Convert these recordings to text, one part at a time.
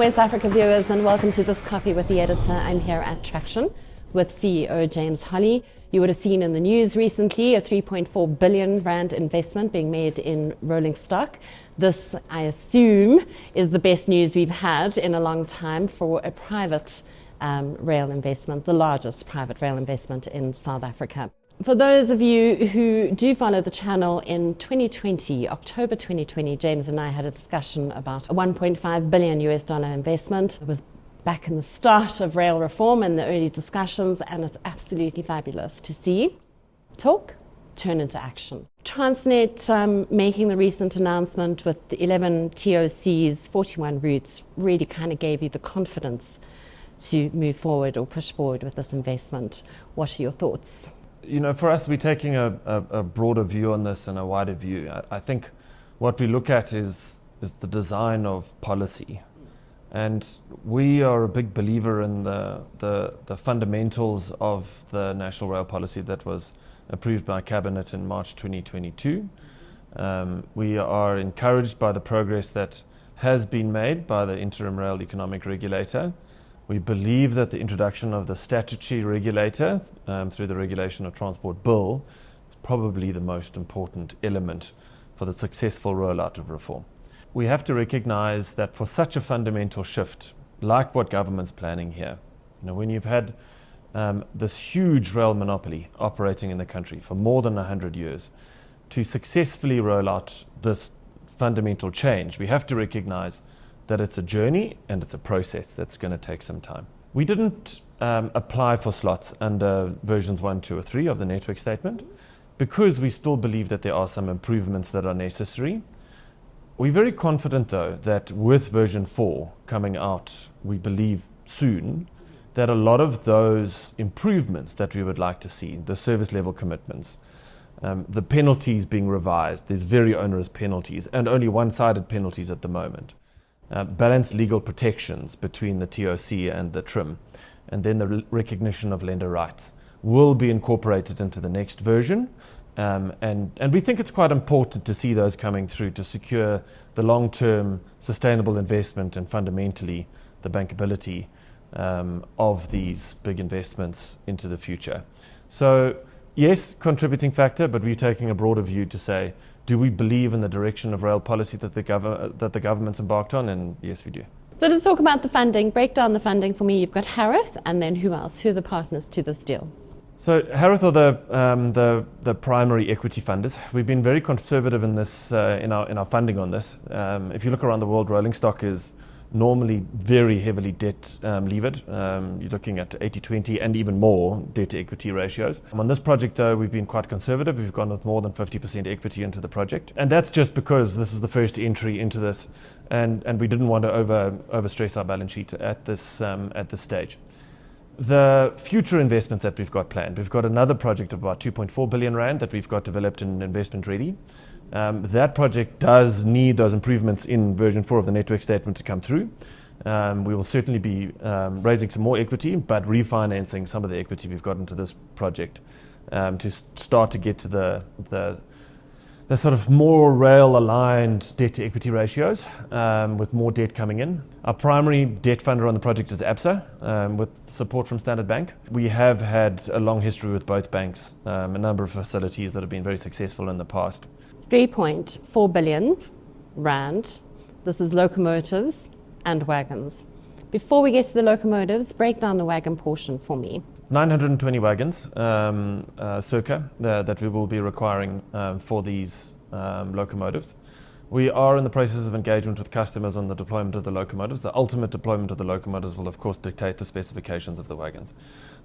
West Africa viewers, and welcome to this Coffee with the Editor. I'm here at Traxtion with CEO James Holley. You would have seen in the news recently a 3.4 billion rand investment being made in rolling stock. This, I assume, is the best news we've had in a long time for a private rail investment, the largest private rail investment in South Africa. For those of you who do follow the channel, in 2020, October 2020, James and I had a discussion about a $1.5 billion investment. It was back in the start of rail reform and the early discussions, and it's absolutely fabulous to see talk turn into action. Transnet making the recent announcement with the 11 TOCs, 41 routes, really kind of gave you the confidence to move forward or push forward with this investment. What are your thoughts? You know, for us, we're taking a broader view on this and a wider view. I think what we look at is the design of policy. And we are a big believer in the fundamentals of the National Rail Policy that was approved by Cabinet in March 2022. We are encouraged by the progress that has been made by the interim rail economic regulator. We believe that the introduction of the statutory regulator through the Regulation of Transport Bill is probably the most important element for the successful rollout of reform. We have to recognize that for such a fundamental shift, like what government's planning here, you know, when you've had this huge rail monopoly operating in the country for more than 100 years, to successfully roll out this fundamental change, we have to recognize that it's a journey and it's a process that's going to take some time. We didn't apply for slots under versions 1, 2 or 3 of the network statement because we still believe that there are some improvements that are necessary. We're very confident though that with version 4 coming out, we believe soon, that a lot of those improvements that we would like to see, the service level commitments, the penalties being revised, there's very onerous penalties and only one-sided penalties at the moment. Balanced legal protections between the TOC and the TRIM, and then the recognition of lender rights will be incorporated into the next version. And we think it's quite important to see those coming through to secure the long-term sustainable investment and fundamentally the bankability of these big investments into the future. So yes, contributing factor, but we're taking a broader view to say, do we believe in the direction of rail policy that the government's embarked on? And yes, we do. So let's talk about the funding. Break down the funding for me. You've got Harith, and then who else? Who are the partners to this deal? So Harith are the primary equity funders. We've been very conservative in this in our funding on this. If you look around the world, rolling stock is normally very heavily debt levered. You're looking at 80-20 and even more debt to equity ratios. On this project though, we've been quite conservative. We've gone with more than 50% equity into the project. And that's just because this is the first entry into this and we didn't want to overstress our balance sheet at this stage. The future investments that we've got planned, we've got another project of about 2.4 billion rand that we've got developed and investment ready. That project does need those improvements in version 4 of the network statement to come through. We will certainly be raising some more equity, but refinancing some of the equity we've got into this project to start to get to the sort of more rail-aligned debt-to-equity ratios with more debt coming in. Our primary debt funder on the project is ABSA with support from Standard Bank. We have had a long history with both banks, a number of facilities that have been very successful in the past. 3.4 billion rand. This is locomotives and wagons. Before we get to the locomotives, break down the wagon portion for me. 920 wagons circa that we will be requiring for these locomotives. We are in the process of engagement with customers on the deployment of the locomotives. The ultimate deployment of the locomotives will of course dictate the specifications of the wagons.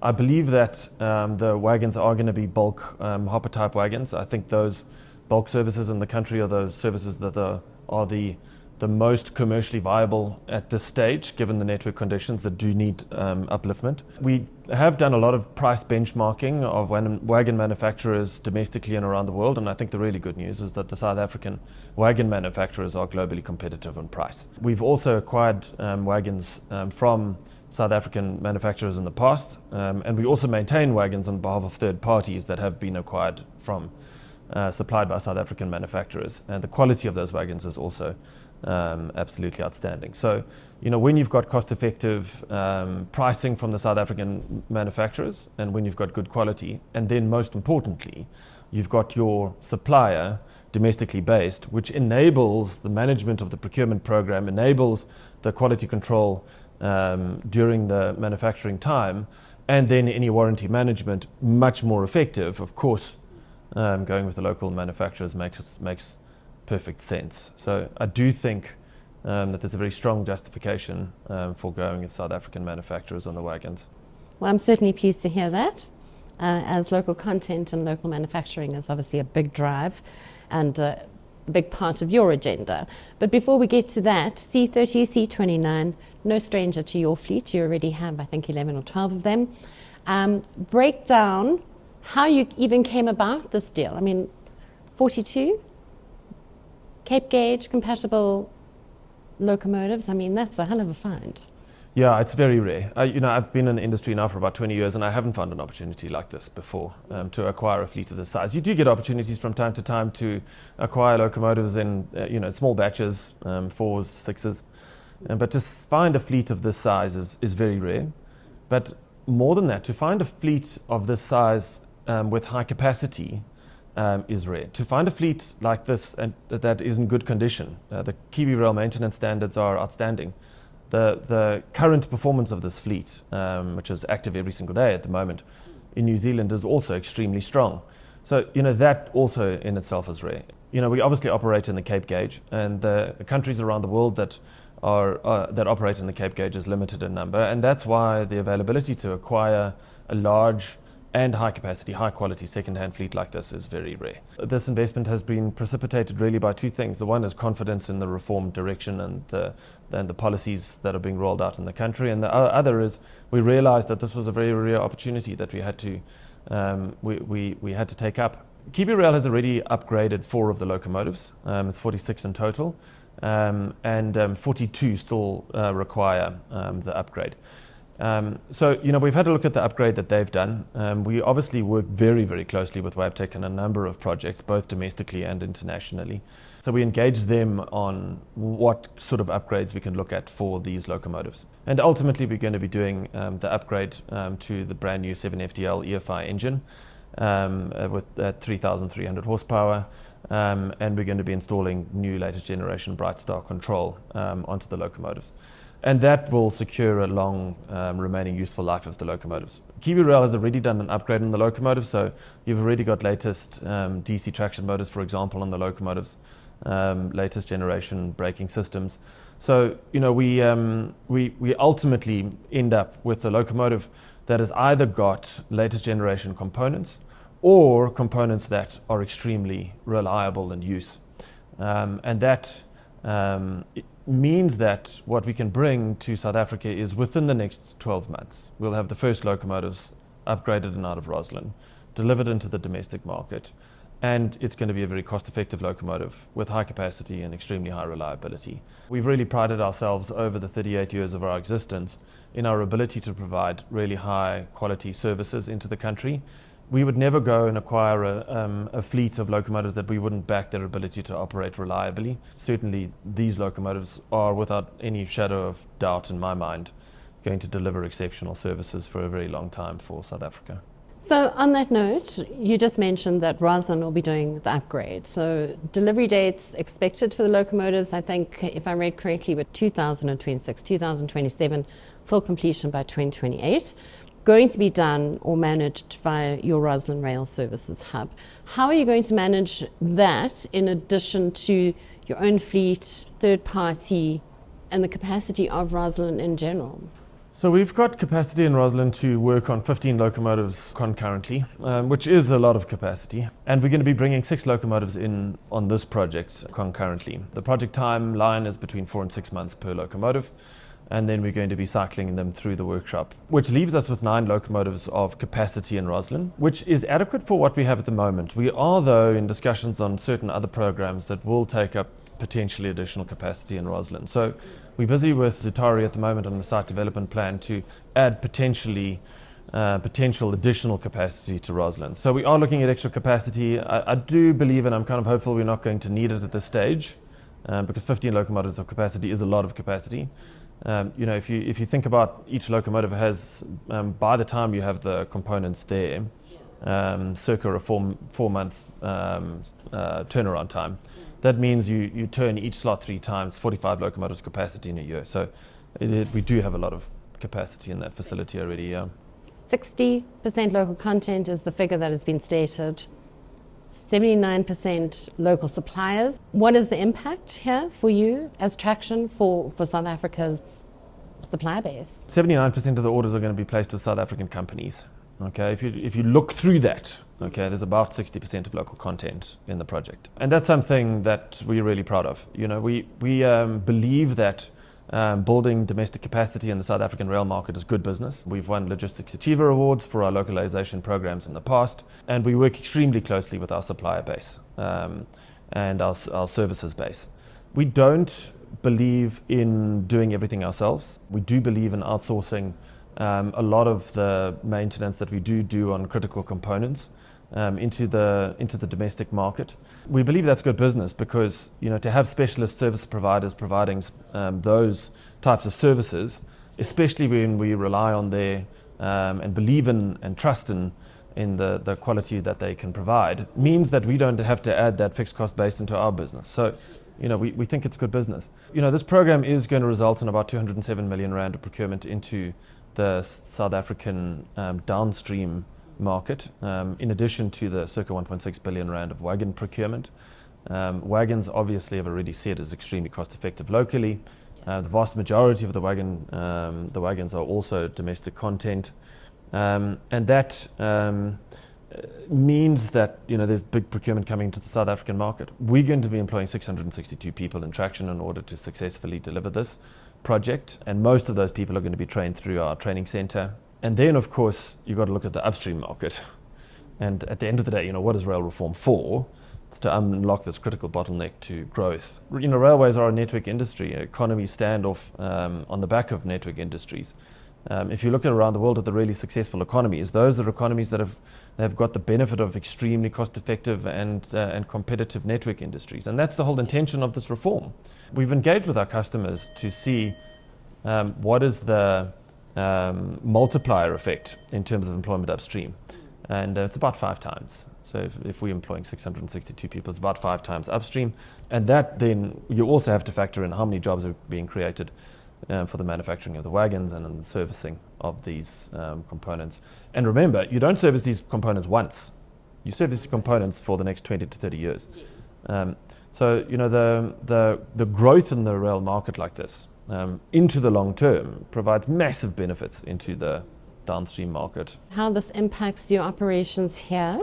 I believe that the wagons are going to be bulk hopper type wagons. I think those bulk services in the country are those services that are the most commercially viable at this stage, given the network conditions that do need upliftment. We have done a lot of price benchmarking of wagon manufacturers domestically and around the world, and I think the really good news is that the South African wagon manufacturers are globally competitive on price. We've also acquired wagons from South African manufacturers in the past, and we also maintain wagons on behalf of third parties that have been acquired from supplied by South African manufacturers, and the quality of those wagons is also absolutely outstanding. So, when you've got cost-effective pricing from the South African manufacturers, and when you've got good quality, and then most importantly, you've got your supplier domestically based, which enables the management of the procurement program, enables the quality control during the manufacturing time, and then any warranty management much more effective. Of course, going with the local manufacturers makes perfect sense. So I do think that there's a very strong justification for going with South African manufacturers on the wagons. Well, I'm certainly pleased to hear that, as local content and local manufacturing is obviously a big drive and a big part of your agenda. But before we get to that, C30, C29, no stranger to your fleet. You already have, I think, 11 or 12 of them. Break down how you even came about this deal. I mean, 42 Cape gauge compatible locomotives. I mean, that's a hell of a find. Yeah, it's very rare. I've been in the industry now for about 20 years, and I haven't found an opportunity like this before to acquire a fleet of this size. You do get opportunities from time to time to acquire locomotives in small batches, 4s, 6s, but to find a fleet of this size is very rare. But more than that, to find a fleet of this size with high capacity is rare. To find a fleet like this and that is in good condition, the Kiwi Rail maintenance standards are outstanding. The current performance of this fleet, which is active every single day at the moment in New Zealand, is also extremely strong. So, that also in itself is rare. We obviously operate in the Cape gauge, and the countries around the world that operate in the Cape gauge is limited in number, and that's why the availability to acquire a large and high capacity, high quality second-hand fleet like this is very rare. This investment has been precipitated really by two things. The one is confidence in the reform direction and the policies that are being rolled out in the country, and the other is we realized that this was a very rare opportunity that we had to take up. Kiwi Rail has already upgraded 4 of the locomotives. It's 46 in total, and 42 still require the upgrade. So, we've had a look at the upgrade that they've done. We obviously work very, very closely with Wabtec on a number of projects, both domestically and internationally. So we engage them on what sort of upgrades we can look at for these locomotives. And ultimately, we're going to be doing the upgrade to the brand new 7FDL EFI engine with 3,300 horsepower. And we're going to be installing new latest generation Bright Star control onto the locomotives. And that will secure a long remaining useful life of the locomotives. Kiwi Rail has already done an upgrade on the locomotives, so you've already got latest DC traction motors, for example, on the locomotives, latest generation braking systems. So, we ultimately end up with a locomotive that has either got latest generation components or components that are extremely reliable in use. And that means that what we can bring to South Africa is within the next 12 months. We'll have the first locomotives upgraded and out of Rosslyn, delivered into the domestic market, and it's going to be a very cost-effective locomotive with high capacity and extremely high reliability. We've really prided ourselves over the 38 years of our existence in our ability to provide really high quality services into the country. We would never go and acquire a fleet of locomotives that we wouldn't back their ability to operate reliably. Certainly, these locomotives are, without any shadow of doubt in my mind, going to deliver exceptional services for a very long time for South Africa. So on that note, you just mentioned that Rosslyn will be doing the upgrade. So delivery dates expected for the locomotives, I think, if I read correctly, were 2026, 2027, full completion by 2028. Going to be done or managed via your Rosslyn Rail Services hub. How are you going to manage that in addition to your own fleet, third party, and the capacity of Rosslyn in general? So we've got capacity in Rosslyn to work on 15 locomotives concurrently, which is a lot of capacity. And we're going to be bringing 6 locomotives in on this project concurrently. The project timeline is between 4 and 6 months per locomotive. And then we're going to be cycling them through the workshop, which leaves us with 9 locomotives of capacity in Rosslyn, which is adequate for what we have at the moment. We are, though, in discussions on certain other programs that will take up potentially additional capacity in Rosslyn. So we're busy with Zutari at the moment on the site development plan to add potentially potential additional capacity to Rosslyn. So we are looking at extra capacity. I do believe, and I'm kind of hopeful, we're not going to need it at this stage, because 15 locomotives of capacity is a lot of capacity. If you think about each locomotive has, by the time you have the components there, circa a 4-month turnaround time. That means you turn each slot 3 times, 45 locomotives capacity in a year. So we do have a lot of capacity in that facility already. 60% local content is the figure that has been stated. 79% local suppliers. What is the impact here for you as Traxtion for South Africa's supplier base? 79% of the orders are going to be placed with South African companies. Okay, if you look through that, okay, there's about 60% of local content in the project, and that's something that we're really proud of. We believe that building domestic capacity in the South African rail market is good business. We've won Logistics Achiever Awards for our localization programs in the past, and we work extremely closely with our supplier base and our services base. We don't believe in doing everything ourselves. We do believe in outsourcing a lot of the maintenance that we do on critical components into the domestic market. We believe that's good business because to have specialist service providers providing those types of services, especially when we rely on their and believe in and trust in the quality that they can provide, means that we don't have to add that fixed cost base into our business. So we think it's good business. This program is going to result in about 207 million rand of procurement into the South African downstream market, in addition to the circa 1.6 billion rand of wagon procurement. Wagons, obviously, I've already said, is extremely cost effective locally. The vast majority of the wagons are also domestic content, and that means that there's big procurement coming into the South African market. We're going to be employing 662 people in Traxtion in order to successfully deliver this project, and most of those people are going to be trained through our training centre. And then, of course, you've got to look at the upstream market. And at the end of the day, what is rail reform for? It's to unlock this critical bottleneck to growth. Railways are a network industry. Economies stand off on the back of network industries. If you look around the world at the really successful economies, those are economies that have got the benefit of extremely cost-effective and competitive network industries. And that's the whole intention of this reform. We've engaged with our customers to see what is the multiplier effect in terms of employment upstream. And it's about 5 times. So if we're employing 662 people, it's about 5 times upstream. And that then you also have to factor in how many jobs are being created for the manufacturing of the wagons and the servicing of these components. And remember, you don't service these components once. You service the components for the next 20 to 30 years. So the growth in the rail market like this into the long term provides massive benefits into the downstream market. How this impacts your operations here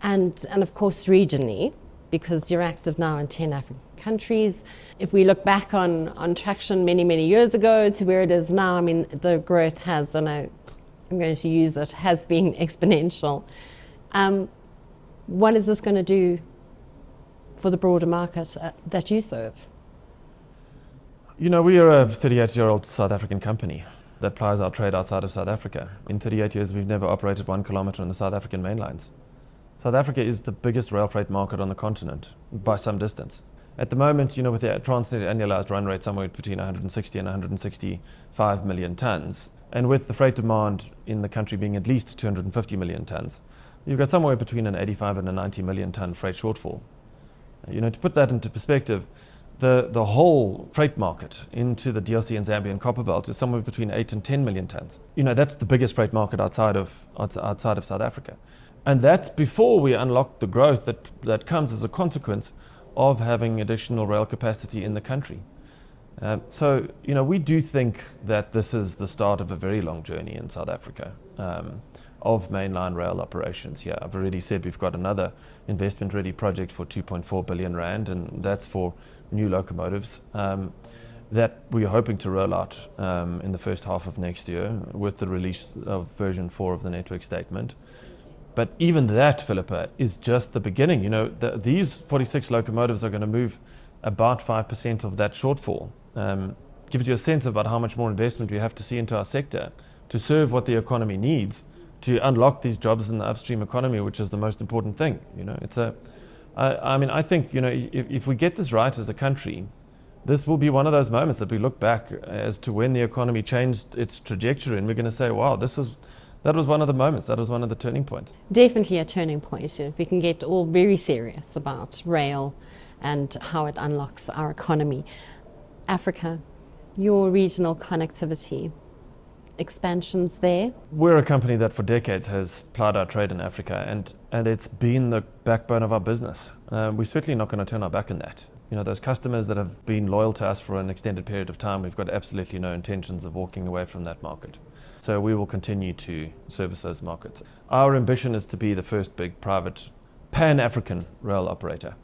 and of course regionally, because you're active now in 10 African countries. If we look back on Traxtion many years ago to where it is now, the growth has, and I'm going to use it, has been exponential. What is this going to do for the broader market that you serve? We are a 38-year-old South African company that plies our trade outside of South Africa. In 38 years, we've never operated 1 kilometre on the South African mainlines. South Africa is the biggest rail freight market on the continent by some distance. At the moment, with the Transnet annualized run rate somewhere between 160 and 165 million tonnes, and with the freight demand in the country being at least 250 million tonnes, you've got somewhere between an 85 and a 90 million tonne freight shortfall. To put that into perspective, the whole freight market into the DRC and Zambian Copperbelt is somewhere between 8 and 10 million tonnes. That's the biggest freight market outside of South Africa. And that's before we unlock the growth that comes as a consequence of having additional rail capacity in the country. So we do think that this is the start of a very long journey in South Africa of mainline rail operations here. I've already said we've got another investment-ready project for 2.4 billion rand, and that's for new locomotives that we are hoping to roll out in the first half of next year with the release of version 4 of the network statement. But even that, Phillippa, is just the beginning. These 46 locomotives are going to move about 5% of that shortfall. Gives you a sense about how much more investment we have to see into our sector to serve what the economy needs, to unlock these jobs in the upstream economy, which is the most important thing. I think, if we get this right as a country, this will be one of those moments that we look back as to when the economy changed its trajectory, and we're going to say, wow, that was one of the moments, that was one of the turning points. Definitely a turning point. If we can get all very serious about rail and how it unlocks our economy. Africa, your regional connectivity, expansions there? We're a company that for decades has plied our trade in Africa, and it's been the backbone of our business. We're certainly not going to turn our back on that. Those customers that have been loyal to us for an extended period of time, we've got absolutely no intentions of walking away from that market. So we will continue to service those markets. Our ambition is to be the first big private pan-African rail operator.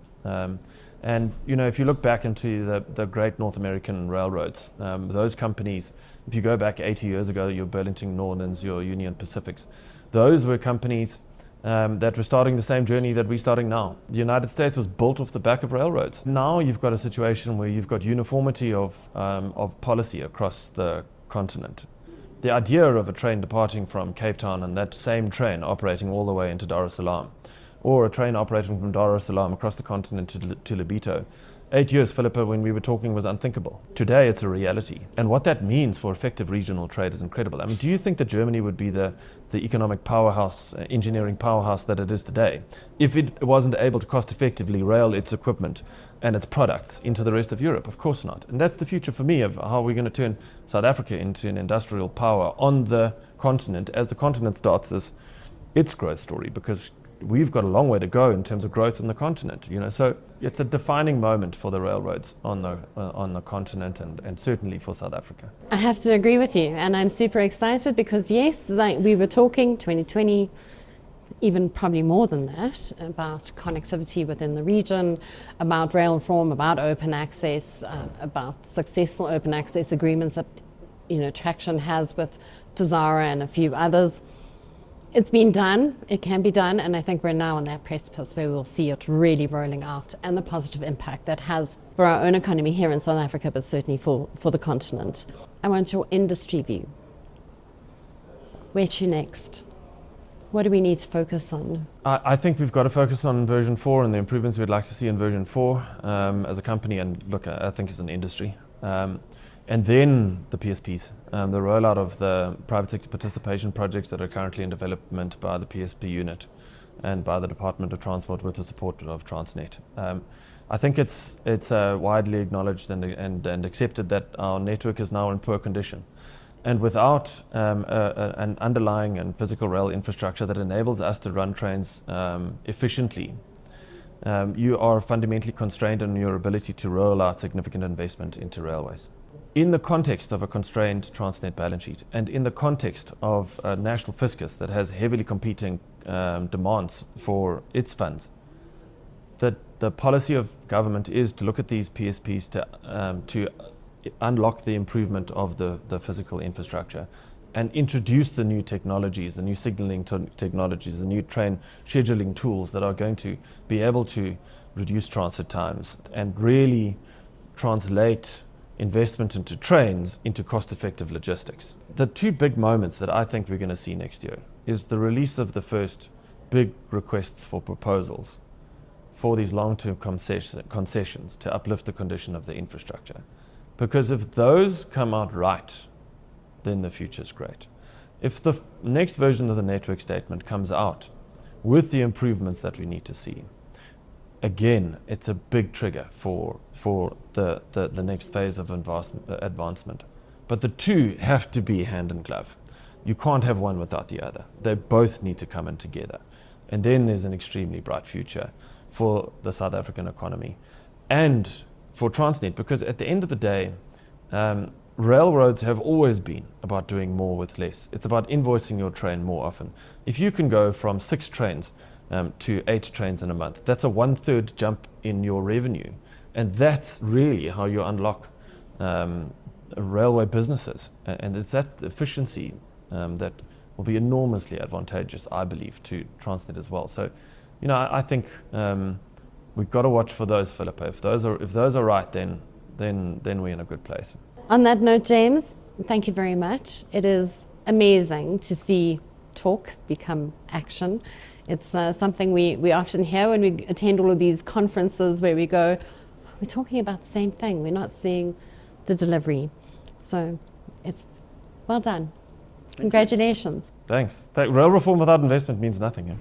If you look back into the great North American railroads, those companies, if you go back 80 years ago, your Burlington Northerns, your Union Pacifics, those were companies that were starting the same journey that we're starting now. The United States was built off the back of railroads. Now you've got a situation where you've got uniformity of policy across the continent. The idea of a train departing from Cape Town and that same train operating all the way into Dar es Salaam, or a train operating from Dar es Salaam across the continent to Lobito, 8 years, Phillippa, when we were talking, was unthinkable. Today, it's a reality. And what that means for effective regional trade is incredible. Do you think that Germany would be the economic powerhouse, engineering powerhouse that it is today, if it wasn't able to cost-effectively rail its equipment and its products into the rest of Europe? Of course not. And that's the future for me of how we're going to turn South Africa into an industrial power on the continent as the continent starts its growth story, because we've got a long way to go in terms of growth in the continent. So it's a defining moment for the railroads on the continent and certainly for South Africa. I have to agree with you, and I'm super excited because yes, like we were talking 2020, even probably more than that, about connectivity within the region, about rail reform, about open access, about successful open access agreements that Traxtion has with Tazara and a few others. It's been done, it can be done, and I think we're now on that precipice where we'll see it really rolling out and the positive impact that has for our own economy here in South Africa, but certainly for the continent. I want your industry view. Where to next? What do we need to focus on? I think we've got to focus on version 4 and the improvements we'd like to see in version 4 as a company, and look, I think as an industry. And then the PSPs, the rollout of the private sector participation projects that are currently in development by the PSP unit and by the Department of Transport with the support of Transnet. I think it's widely acknowledged and accepted that our network is now in poor condition. And without an underlying and physical rail infrastructure that enables us to run trains efficiently, you are fundamentally constrained in your ability to roll out significant investment into railways. In the context of a constrained Transnet balance sheet, and in the context of a national fiscus that has heavily competing demands for its funds, the policy of government is to look at these PSPs to unlock the improvement of the physical infrastructure and introduce the new technologies, the new signaling technologies, the new train scheduling tools that are going to be able to reduce transit times and really translate investment into trains into cost-effective logistics. The two big moments that I think we're going to see next year is the release of the first big requests for proposals for these long-term concessions to uplift the condition of the infrastructure. Because if those come out right, then the future's great. If the next version of the network statement comes out with the improvements that we need to see, again, it's a big trigger for the next phase of advancement. But the two have to be hand in glove. You can't have one without the other. They both need to come in together. And then there's an extremely bright future for the South African economy and for Transnet, because at the end of the day, railroads have always been about doing more with less. It's about invoicing your train more often. If you can go from 6 trains to 8 trains in a month, that's a 1/3 jump in your revenue. And that's really how you unlock railway businesses. And it's that efficiency that will be enormously advantageous, I believe, to Transnet as well. So, I think we've got to watch for those, Phillippa. If those are right, then we're in a good place. On that note, James, thank you very much. It is amazing to see talk become action. It's something we often hear when we attend all of these conferences where we go, we're talking about the same thing, we're not seeing the delivery. So it's well done. Congratulations. Thanks. Rail reform without investment means nothing. Yeah?